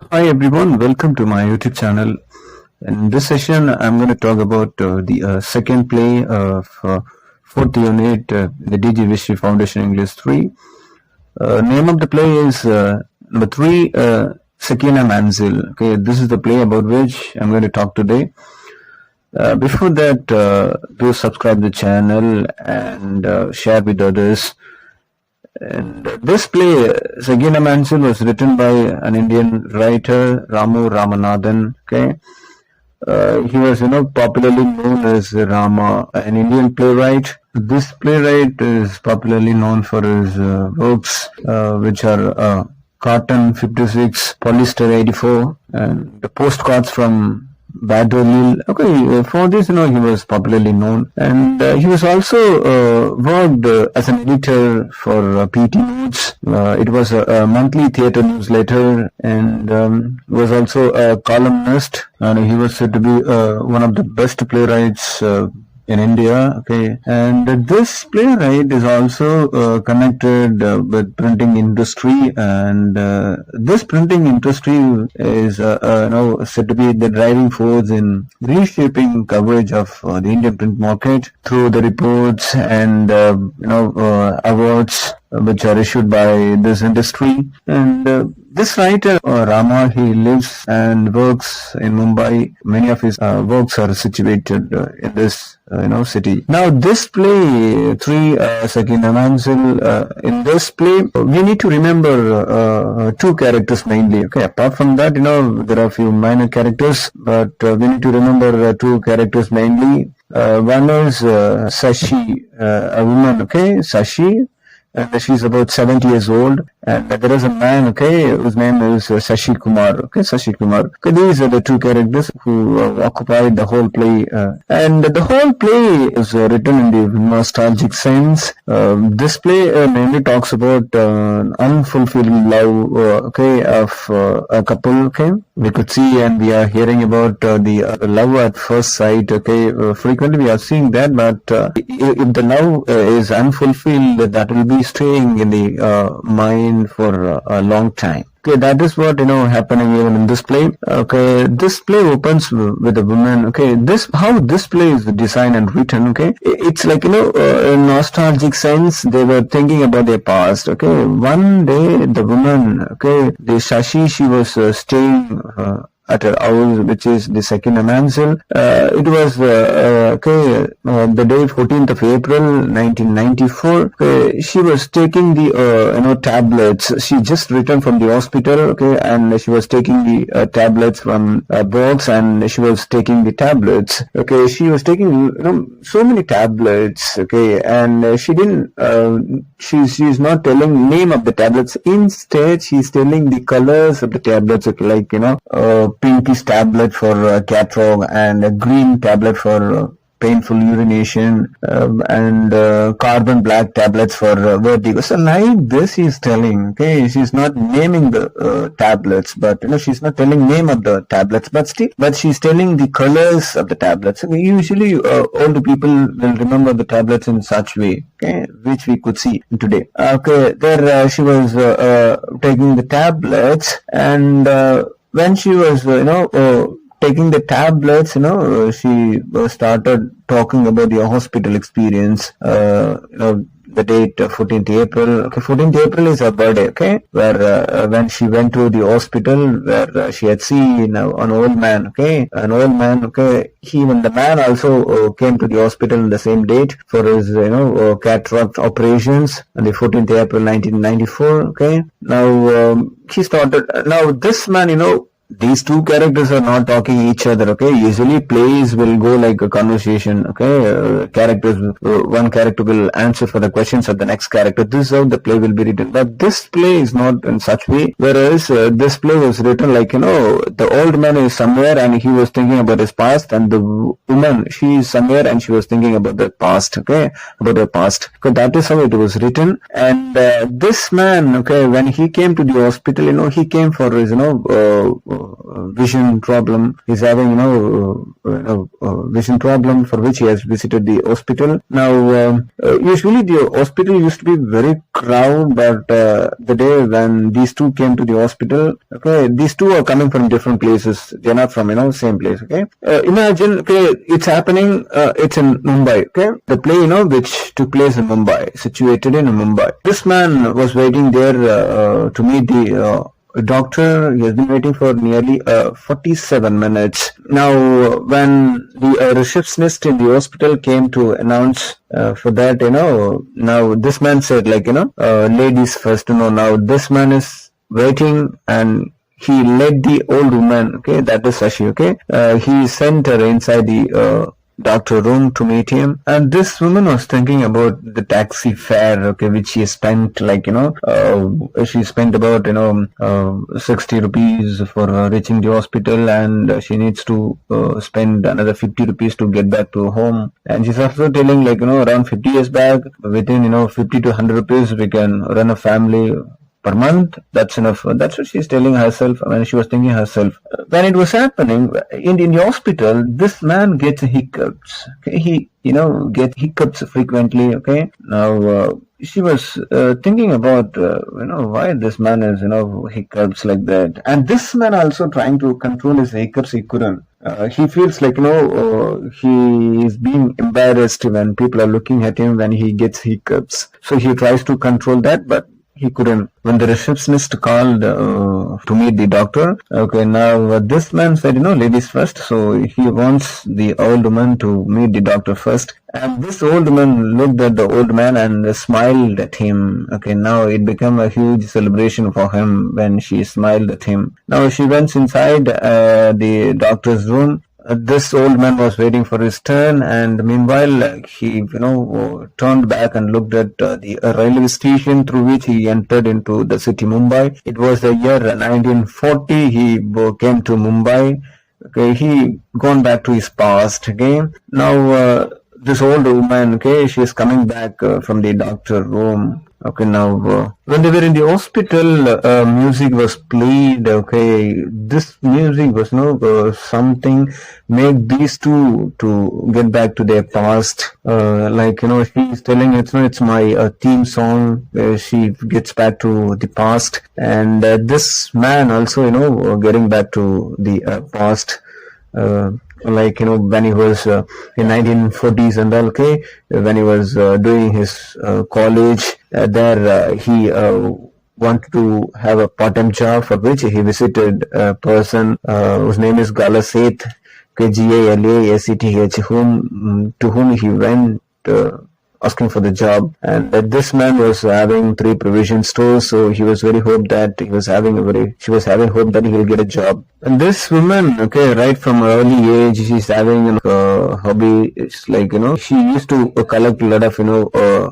Hi everyone, welcome to my YouTube channel. In this session, I'm going to talk about the second play of fourth unit, the DG Vishy Foundation English 3. Name of the play is number 3, Sakina Manzil. Okay, this is the play about which I'm going to talk today. Before that, do subscribe the channel and share with others. And this play, Sakina Manzil, was written by an Indian writer, Ramu Ramanathan. Okay, he was, popularly known as Rama, an Indian playwright. This playwright is popularly known for his works, which are Cotton 56, Polyester 84, and the postcards from Badolil. Okay, for this, he was popularly known, and he was also worked as an editor for PT Notes. It was a monthly theatre newsletter, and was also a columnist, and he was said to be one of the best playwrights in India. Okay, and this playwright is also connected with printing industry, and this printing industry is said to be the driving force in reshaping coverage of the Indian print market through the reports and awards which are issued by this industry. And this writer, Rama, he lives and works in Mumbai. Many of his works are situated in this city. Now, this play, 3, Sakina Manzil, in this play, we need to remember 2 characters mainly. Okay, apart from that, there are a few minor characters, but we need to remember 2 characters mainly. One is Sashi, a woman, okay, Sashi. And she's about 70 years old, and there is a man, okay, whose name is Sashi Kumar. Okay, Sashi Kumar. Okay, these are the 2 characters who occupied the whole play, and the whole play is written in the nostalgic sense. This play mainly talks about unfulfilled love, of a couple. Okay, we could see and we are hearing about the love at first sight. Okay, frequently we are seeing that, but if the love is unfulfilled, that will be staying in the mind for a long time. Okay, that is what happening even in this play. Okay, this play opens with a woman. Okay, how this play is designed and written. Okay, it's like in nostalgic sense. They were thinking about their past. Okay, one day the woman, okay, the Shashi, she was staying at her house, which is the Sakina Manzil. It was the day 14th of April 1994. She was taking the tablets. She just returned from the hospital. Okay, and she was taking the tablets from a box, and she was taking the tablets. Okay, she was taking so many tablets. Okay, and she didn't. She's not telling name of the tablets. Instead, she's telling the colors of the tablets. Okay, like pinkish tablet for cat frog, and a green tablet for painful urination, and carbon black tablets for vertigo. So like this he's telling, okay, she's not naming the tablets, but she's not telling name of the tablets, but she's telling the colors of the tablets. Okay, usually older people will remember the tablets in such way, okay, which we could see today. Okay, there she was taking the tablets, and when she was taking the tablets, she started talking about the hospital experience. The date 14th April. Okay, 14th April is her birthday. Okay, where when she went to the hospital, where she had seen an old man. Okay, an old man. Okay, even the man also came to the hospital on the same date for his cataract operations on the 14th April 1994. Okay, now she started. Now this man, these 2 characters are not talking each other. Okay, usually plays will go like a conversation. Okay, one character will answer for the questions of the next character. This is how the play will be written, but this play is not in such way. Whereas this play was written like the old man is somewhere and he was thinking about his past, and the woman, she is somewhere and she was thinking about the past. Okay, about her past. So that is how it was written. And this man, okay, when he came to the hospital, he came for his vision problem. He's having, vision problem for which he has visited the hospital. Now, usually the hospital used to be very crowded, but the day when these two came to the hospital, okay, these two are coming from different places. They're not from, same place, okay. Imagine, okay, it's happening, it's in Mumbai, okay. The play, which took place in Mumbai, situated in Mumbai. This man was waiting there to meet the doctor. He has been waiting for nearly 47 minutes. Now, when the receptionist in the hospital came to announce for that, now this man said, ladies first, now this man is waiting, and he led the old woman, okay, that is Sashi, okay, he sent her inside the doctor room to meet him, and this woman was thinking about the taxi fare, okay, which she spent, she spent about 60 rupees for reaching the hospital, and she needs to spend another 50 rupees to get back to home. And she's also telling, around 50 years back, within 50 to 100 rupees we can run a family per month. That's enough. That's what she's telling herself when she was thinking herself. When it was happening in the hospital, this man gets hiccups. Okay, he gets hiccups frequently. Okay, now she was thinking about why this man is hiccups like that, and this man also trying to control his hiccups. He couldn't. He feels like he is being embarrassed when people are looking at him when he gets hiccups. So he tries to control that, but he couldn't. When the receptionist called to meet the doctor, okay, now this man said, ladies first. So he wants the old woman to meet the doctor first. And this old woman looked at the old man and smiled at him. Okay, now it became a huge celebration for him when she smiled at him. Now she went inside the doctor's room. This old man was waiting for his turn, and meanwhile he turned back and looked at the railway station through which he entered into the city Mumbai. It was the year 1940. He came to Mumbai. Okay, he gone back to his past. Okay, now this old woman, okay, she is coming back from the doctor room. Okay, now when they were in the hospital, music was played. Okay, this music was something made these two to get back to their past. She's telling it's my theme song. She gets back to the past, and this man also getting back to the past. When he was in 1940s and all, okay, when he was doing his college, there he wanted to have a part-time job, for which he visited a person whose name is Galaseth, Galaseth, to whom he went asking for the job. And this man was having 3 provision stores, so he was very hope that she was having hope that he will get a job. And this woman, okay, right from early age, she's having a hobby. It's she used to collect a lot of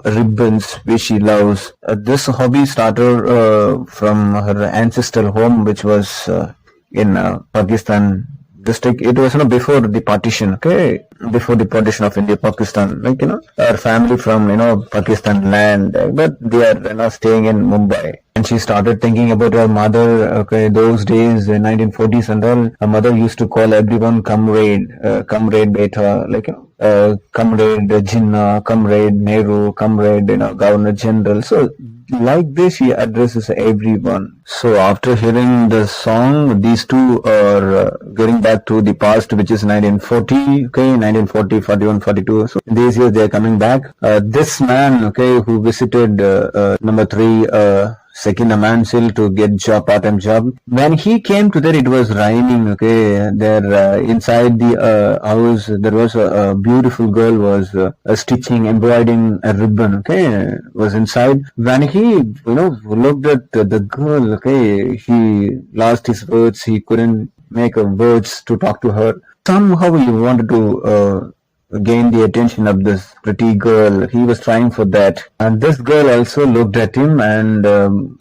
ribbons which she loves. This hobby started from her ancestral home, which was in Pakistan district. It was before the partition, okay, before the partition of India, Pakistan, our family from Pakistan land, but they are staying in Mumbai. And she started thinking about her mother. Okay, those days in 1940s and all, her mother used to call everyone comrade, comrade beta, comrade Jinnah, comrade Nehru, comrade Governor General. So like this, she addresses everyone. So after hearing the song, these two are getting back to the past, which is 1940, okay, 1940, 41, 42. So in these years, they are coming back. This man, okay, who visited number 3, Sakina Manzil to get part-time job. When he came to there, it was raining. Okay, there inside the house, there was a beautiful girl was stitching, embroidering a ribbon. Okay, was inside. When he looked at the girl, okay, he lost his words. He couldn't make words to talk to her. Somehow he wanted to gain the attention of this pretty girl. He was trying for that, and this girl also looked at him, and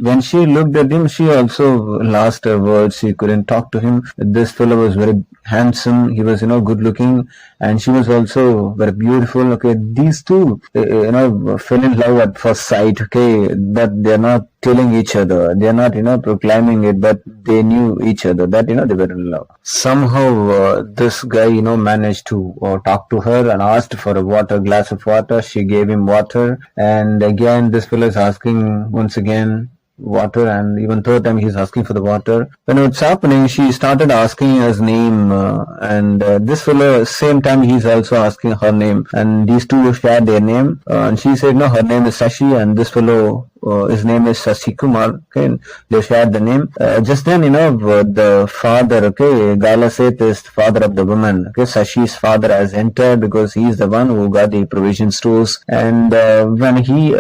when she looked at him, she also lost her words. She couldn't talk to him. This fellow was very handsome, he was, good looking, and she was also very beautiful. Okay, these two, fell in love at first sight. Okay, but they're not telling each other. They're not, proclaiming it, but they knew each other that, they were in love. Somehow, this guy, managed to talk to her and asked for a glass of water. She gave him water, and again, this fellow is asking once again water, and even third time he's asking for the water. When it's happening, she started asking his name, and this fellow same time he's also asking her name, and these two shared their name, and she said no, her name is Sashi, and this fellow, his name is Sashi Kumar. Okay, they shared the name. Just then, the father, okay, Gala Seth is the father of the woman. Okay, Sashi's father has entered because he is the one who got the provision stores. And when he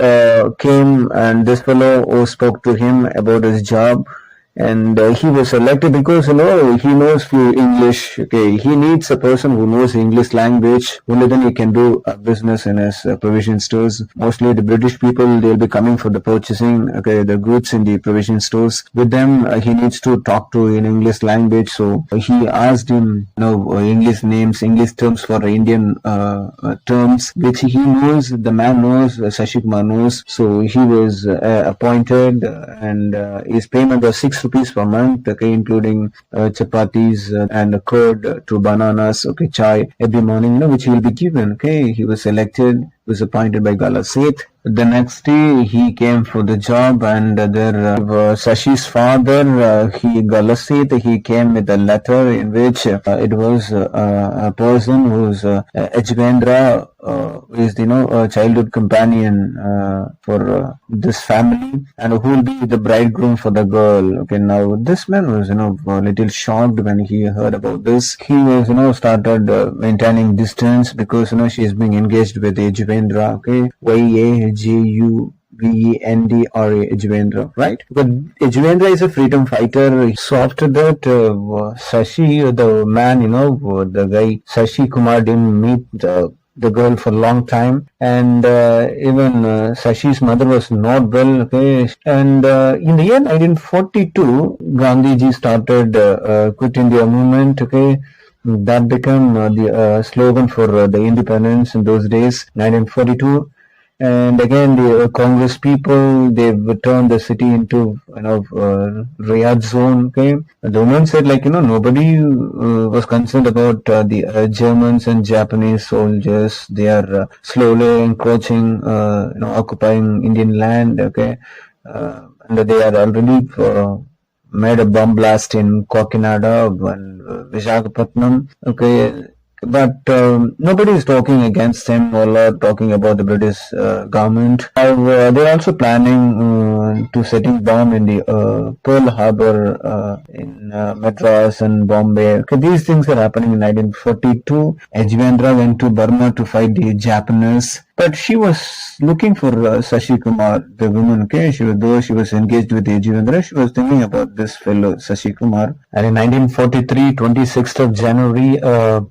came, and this fellow who spoke to him about his job, and he was selected because he knows few English. Okay, he needs a person who knows English language. Only then he can do business in his provision stores. Mostly the British people, they'll be coming for the purchasing, okay, the goods in the provision stores. With them, he needs to talk to in English language. So he asked him, English names, English terms for Indian terms, which he knows. The man knows, Sashi Kumar knows. So he was appointed, and his payment was 6 rupees per month, okay, including chapatis and a curd, 2 bananas, okay, chai every morning, which he will be given. Okay, he was selected, was appointed by Gala Seth. The next day he came for the job, and there Sashi's father, Gala Seth, he came with a letter in which it was a person who's Ejvendra, is a childhood companion for this family, and who will be the bridegroom for the girl. Okay, now this man was a little shocked when he heard about this. He was started maintaining distance because she is being engaged with Ejvendra. Okay, Yajuvendra, Ejvendra, right? But Ejvendra is a freedom fighter. So after that, Sashi, the man, the guy Sashi Kumar didn't meet the girl for a long time, and even Sashi's mother was not well. Okay, and in the year 1942, Gandhiji started Quit India movement. Okay, that became the slogan for the independence in those days, 1942. And again, the Congress people, they've turned the city into Riyadh zone. Okay, the woman said nobody was concerned about the Germans and Japanese soldiers. They are slowly encroaching, occupying Indian land. Okay, and they are already made a bomb blast in Kakinada and Visakhapatnam. Okay. But nobody is talking against them or talking about the British government. They're also planning to setting bomb in the Pearl Harbor in Madras and Bombay. Okay, these things are happening in 1942. Ejvendra went to Burma to fight the Japanese. But she was looking for Sashi Kumar, the woman. Okay, though she was engaged with Ejvendra, she was thinking about this fellow Sashi Kumar. And in 1943, 26th of January,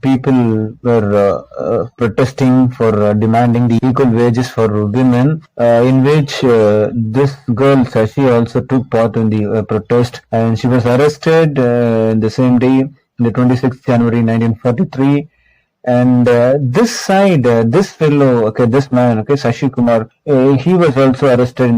people were protesting for demanding the equal wages for women, in which this girl Sashi also took part in the protest, and she was arrested the same day, the 26th January 1943. And this side, this fellow, okay, this man, okay, Sashi Kumar, he was also arrested in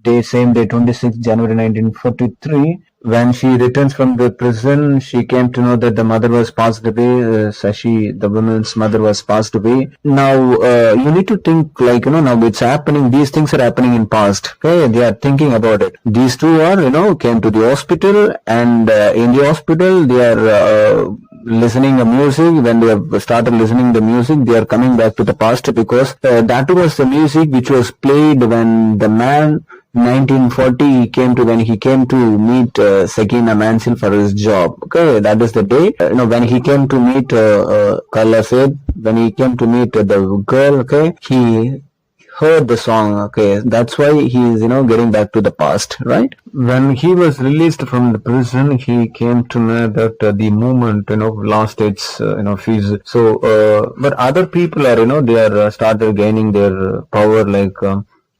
the same day, 26th January 1943. When she returns from the prison, she came to know that the mother was passed away. Sashi, the woman's mother, was passed away. Now, you need to think now it's happening. These things are happening in past. Okay, they are thinking about it. These two are, came to the hospital, and in the hospital, they are listening to music. When they have started listening to music, they are coming back to the past because that was the music which was played when the man 1940 when he came to meet Sakina Manzil for his job. Okay, that is the day. When he came to meet Kala said, when he came to meet the girl, okay, he heard the song. Okay, that's why he is getting back to the past, right? When he was released from the prison, he came to know that the movement lost its fees. So but other people are they are started gaining their power, like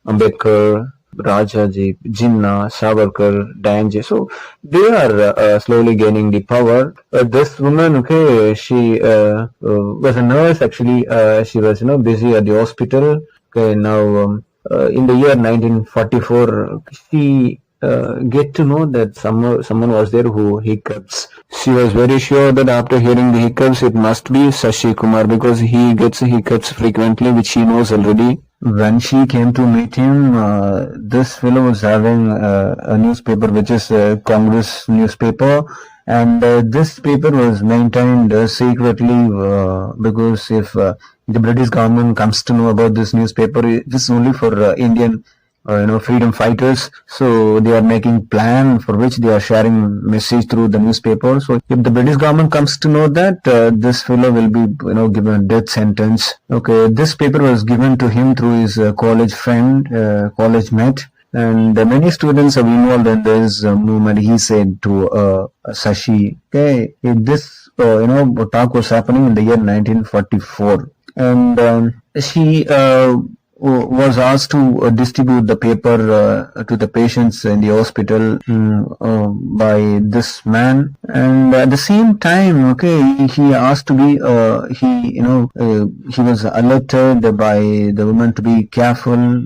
Ambedkar, Rajaji, Jinnah, Savarkar, Diane. So they are slowly gaining the power. This woman, okay, she was a nurse actually. She was, busy at the hospital. Okay, now in the year 1944, she get to know that someone was there who hiccups. She was very sure that after hearing the hiccups, it must be Sashi Kumar because he gets hiccups frequently, which she knows already. When she came to meet him, this fellow was having a newspaper, which is a Congress newspaper, and this paper was maintained secretly because if the British government comes to know about this newspaper, it is only for Indian freedom fighters. So they are making plan for which they are sharing message through the newspaper. So if the British government comes to know that, this fellow will be given a death sentence. Okay, this paper was given to him through his college friend, college mate. And many students have involved in this movement. He said to Sashi, okay, this talk was happening in the year 1944, and she was asked to distribute the paper to the patients in the hospital by this man, and at the same time, okay, he asked to be he was alerted by the woman to be careful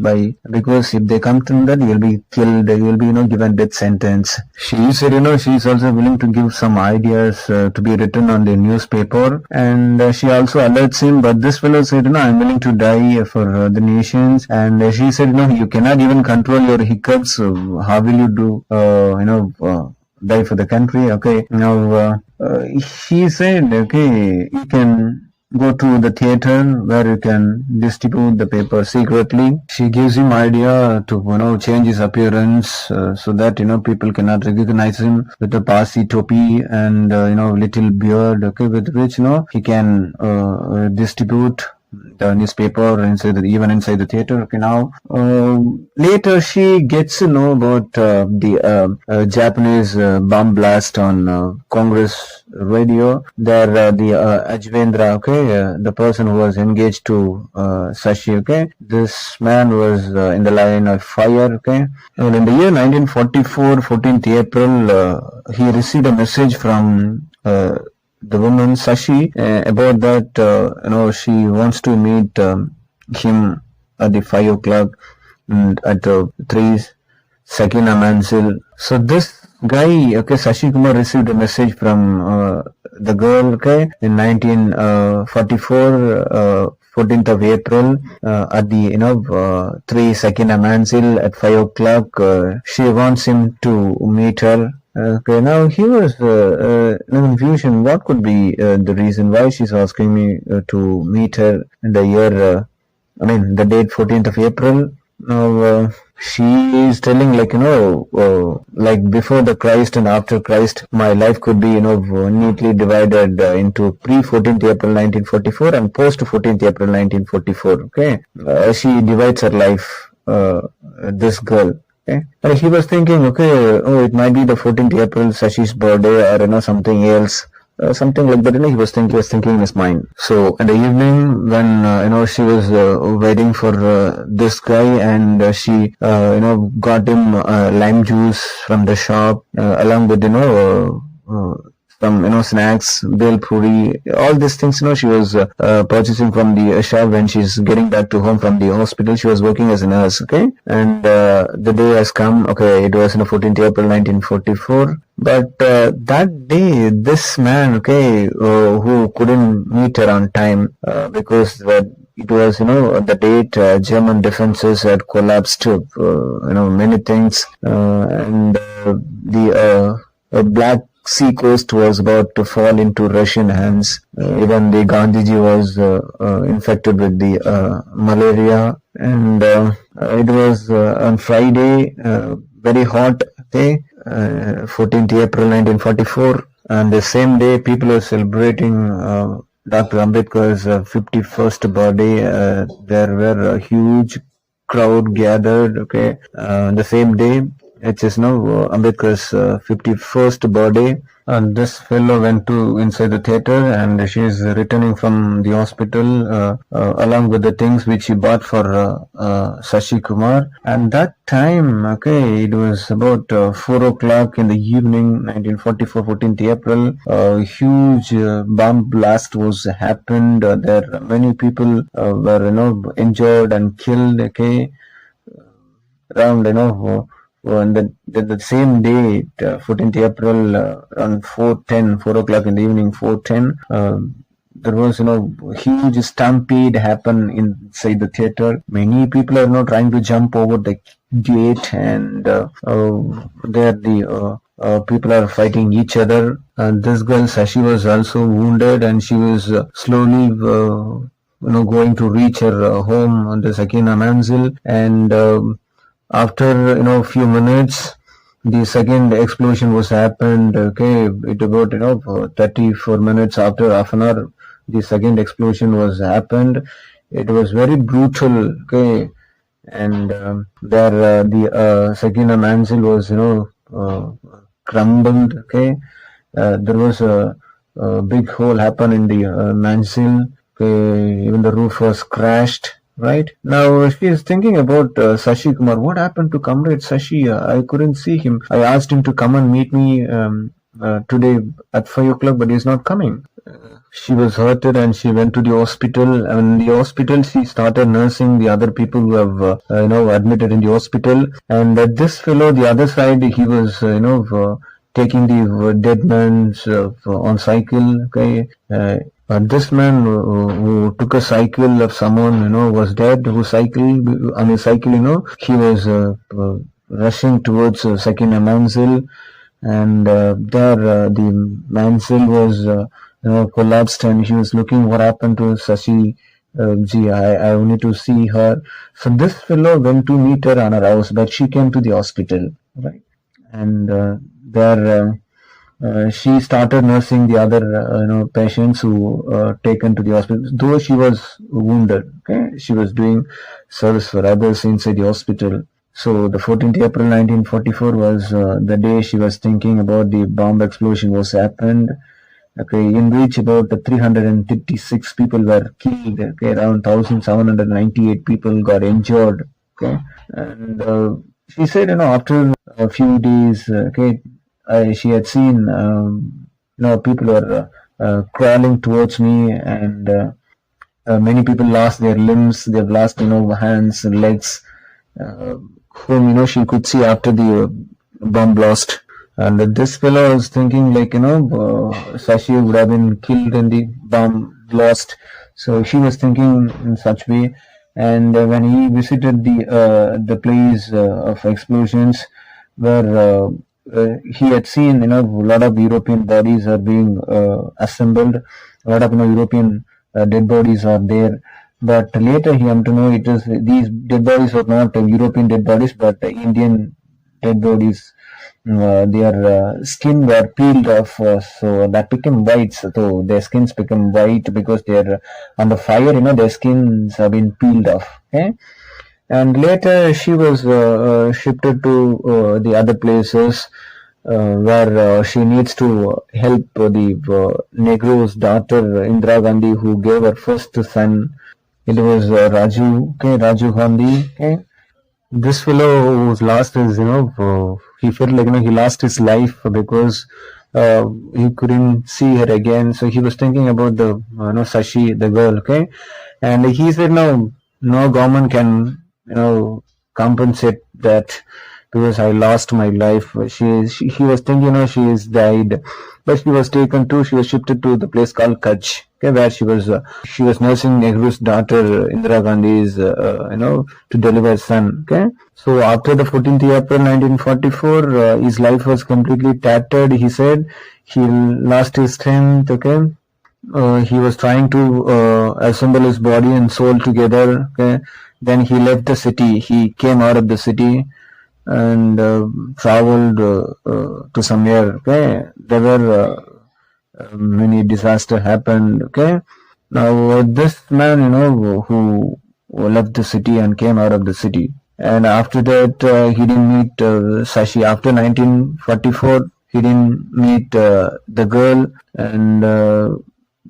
because if they come to know that, you will be killed, you will be given death sentence. She said she is also willing to give some ideas to be written on the newspaper, and she also alerts him, but this fellow said I'm willing to die for the nations, and she said you cannot even control your hiccups, so how will you do die for the country? Okay, now she said okay, you can go to the theater where you can distribute the paper secretly. She gives him idea to change his appearance so that people cannot recognize him with a Parsi topi and little beard, okay, with which he can distribute the newspaper even inside the theater. Okay, now later she gets to know about the Japanese bomb blast on Congress radio. There the Ajvendra, okay, the person who was engaged to Sashi, okay, this man was in the line of fire, okay. And in the year 1944, 14th April, he received a message from the woman Sashi about that she wants to meet him at the 5 o'clock and at 3 Sakina Manzil. So this guy, okay, Sashi Kumar received a message from the girl, okay, in 1944, 14th of April, at the 3 Sakina Manzil at 5 o'clock. She wants him to meet her. Okay, now he was in confusion. What could be the reason why she's asking me to meet her in the year, the date 14th of April? Now, she is telling like before the Christ and after Christ, my life could be neatly divided into pre-14th April 1944 and post-14th April 1944. Okay, she divides her life, this girl. Okay. And he was thinking, okay, it might be the 14th April, Sashi's birthday, or something else, something like that. He was thinking in his mind. So in the evening, when she was waiting for this guy, and she got him lime juice from the shop, along with some snacks, bel puri, all these things she was purchasing from the shop when she's getting back to home from the hospital. She was working as a nurse, okay, and the day has come. Okay, it was 14th April 1944, but that day this man, okay, who couldn't meet her on time because it was the date German defenses had collapsed, many things, and the Black Sea coast was about to fall into Russian hands. Even the Gandhiji was infected with the malaria, and it was on Friday, very hot day, 14th April 1944, and the same day people were celebrating Dr. Ambedkar's 51st birthday. There were a huge crowd gathered, okay, the same day. It is now Ambedkar's 51st birthday. And this fellow went to inside the theater, and she is returning from the hospital along with the things which she bought for Sashi Kumar. And that time, okay, it was about 4 o'clock in the evening, 1944, 14th April. A huge bomb blast was happened. There many people were injured and killed. Okay, around on the same day, 14th April, around 4:10, 4 o'clock in the evening, 4:10, there was huge stampede happen inside the theater. Many people are trying to jump over the gate, and there the people are fighting each other. This girl Sashi was also wounded, and she was slowly going to reach her home on the Sakina Manzil, and after a few minutes, the second explosion was happened. Okay, it about 34 minutes after half an hour, the second explosion was happened. It was very brutal. Okay, and there the Sakina Manzil was crumbled. Okay, there was a big hole happen in the Manzil. Okay, even the roof was crashed. Right now, she is thinking about Sashi Kumar. What happened to Comrade Sashi? I couldn't see him. I asked him to come and meet me today at 5 o'clock, but he's not coming. She was hurted, and she went to the hospital. And in the hospital, she started nursing the other people who have, admitted in the hospital. And this fellow, the other side, he was, taking the dead man's on cycle. Okay. This man who took a cycle of someone, was dead, who cycled on a cycle, he was rushing towards Sakina Manzil, and there the Manzil was, collapsed, and he was looking what happened to Sashi. I need to see her. So this fellow went to meet her on her house, but she came to the hospital, right? And there she started nursing the other patients who taken to the hospital. Though she was wounded, okay, she was doing service for others inside the hospital. So the 14th April 1944 was the day she was thinking about the bomb explosion was happened. Okay, in which about 336 people were killed. Okay, around 1,798 people got injured. Okay, and she said, after a few days, okay, she had seen, people were crawling towards me, and many people lost their limbs. They've lost, hands and legs, whom, she could see after the bomb blast. And this fellow was thinking like, Sashi would have been killed in the bomb blast. So she was thinking in such way. And when he visited the place of explosions, where he had seen, a lot of European bodies are being assembled. A lot of European dead bodies are there. But later he came to know these dead bodies were not European dead bodies, but Indian dead bodies. Their skin were peeled off, so that became white. So their skins become white because they're on the fire. Their skins have been peeled off. Okay. And later she was shifted to the other places where she needs to help the Negro's daughter Indira Gandhi, who gave her first son. It was Raju Gandhi. Okay. This fellow who's lost his, he felt like, he lost his life because he couldn't see her again. So he was thinking about the, Sashi, the girl, okay? And he said, no government can, compensate that because I lost my life. He was thinking, she is died, but she was shifted to the place called Kutch, okay, where she was nursing Nehru's daughter Indira Gandhi's, to deliver son, okay. So after the 14th April 1944, his life was completely tattered. He said he lost his strength, okay. He was trying to assemble his body and soul together, okay. Then he left the city. He came out of the city and traveled to somewhere. Okay, there were many disasters happened. Okay, now this man, who left the city and came out of the city, and after that he didn't meet Sashi. After 1944, he didn't meet the girl, and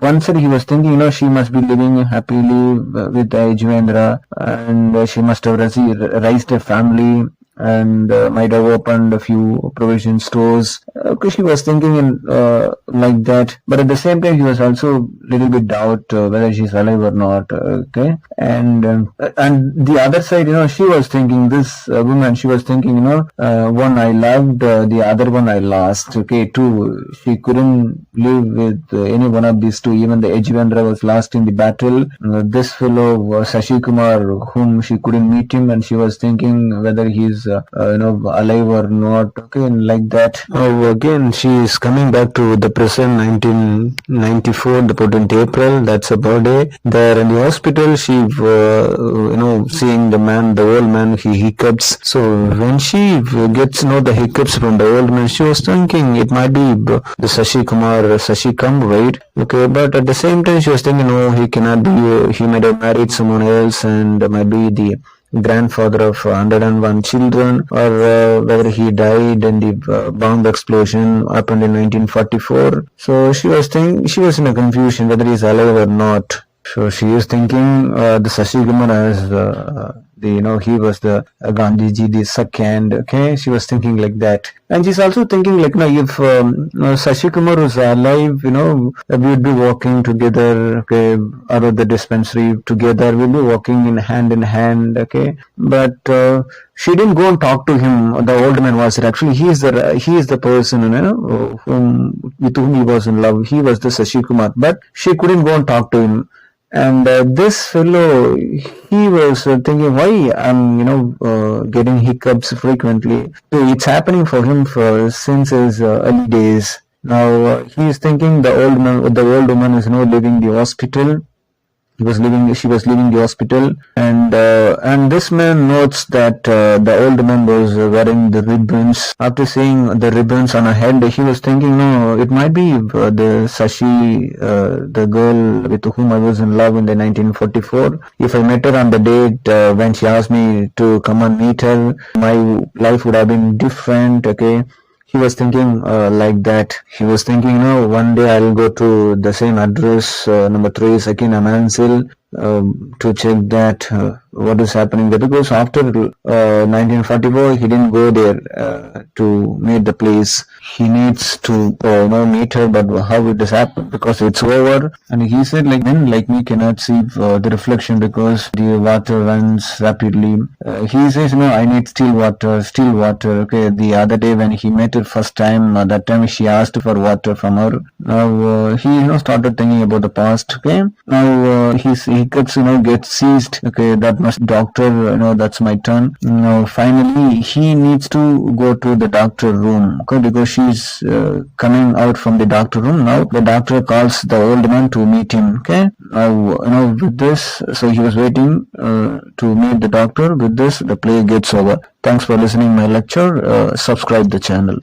once he was thinking, she must be living happily with Jivendra, and she must have raised a family, and might have opened a few provision stores. Because he was thinking like that, but at the same time he was also a little bit doubt whether she's alive or not. Okay, and the other side, she was thinking, this woman, she was thinking, one I loved, the other one I lost. Okay, two, she couldn't live with any one of these two. Even the Ejivendra was lost in the battle. This fellow Sashi Kumar, whom she couldn't meet him, and she was thinking whether he's alive or not. Okay, and like that. Now again, she is coming back to the present. 1994, the 14th April. That's her birthday. There in the hospital, she seeing the old man, he hiccups. So when she gets to know the hiccups from the old man, she was thinking it might be the Sashi Kumar, Sashi Kam, right? Okay, but at the same time she was thinking, no, he cannot be, he might have married someone else and might be the grandfather of 101 children, or whether he died in the bomb explosion happened in 1944. So she was in a confusion whether he's alive or not. So she is thinking the Sashi Kumar as he was the Gandhiji, the second. Okay, she was thinking like that, and she's also thinking like, if Sashi Kumar was alive, we'd be walking together, okay, out of the dispensary together. We'd be walking in hand. Okay, but she didn't go and talk to him. The old man was actually he is the person with whom he was in love. He was the Sashi Kumar, but she couldn't go and talk to him. And this fellow, he was thinking, why I'm, getting hiccups frequently. So it's happening for him since his early days. Now he is thinking the old woman is now leaving the hospital. She was leaving the hospital, and this man notes that the old man was wearing the ribbons. After seeing the ribbons on her head, he was thinking, no, it might be the Sashi, the girl with whom I was in love in the 1944. If I met her on the date when she asked me to come and meet her, my life would have been different. Okay. He was thinking like that. He was thinking, one day I'll go to the same address, number 3, Sakina Manzil, to check that what is happening there. Because after 1944, he didn't go there to meet the place. He needs to meet her, but how it has happened? Because it's over. And he said, men like me cannot see the reflection because the water runs rapidly. He says, I need still water. Okay, the other day when he met her first time, that time she asked for water from her. Now he started thinking about the past. Okay, now his hiccups get seized. Okay, that must doctor. That's my turn. Now finally he needs to go to the doctor room. Okay, because she's coming out from the doctor room. Now the doctor calls the old man to meet him. Okay, now with this, so he was waiting to meet the doctor. With this, the play gets over. Thanks for listening my lecture. Subscribe the channel.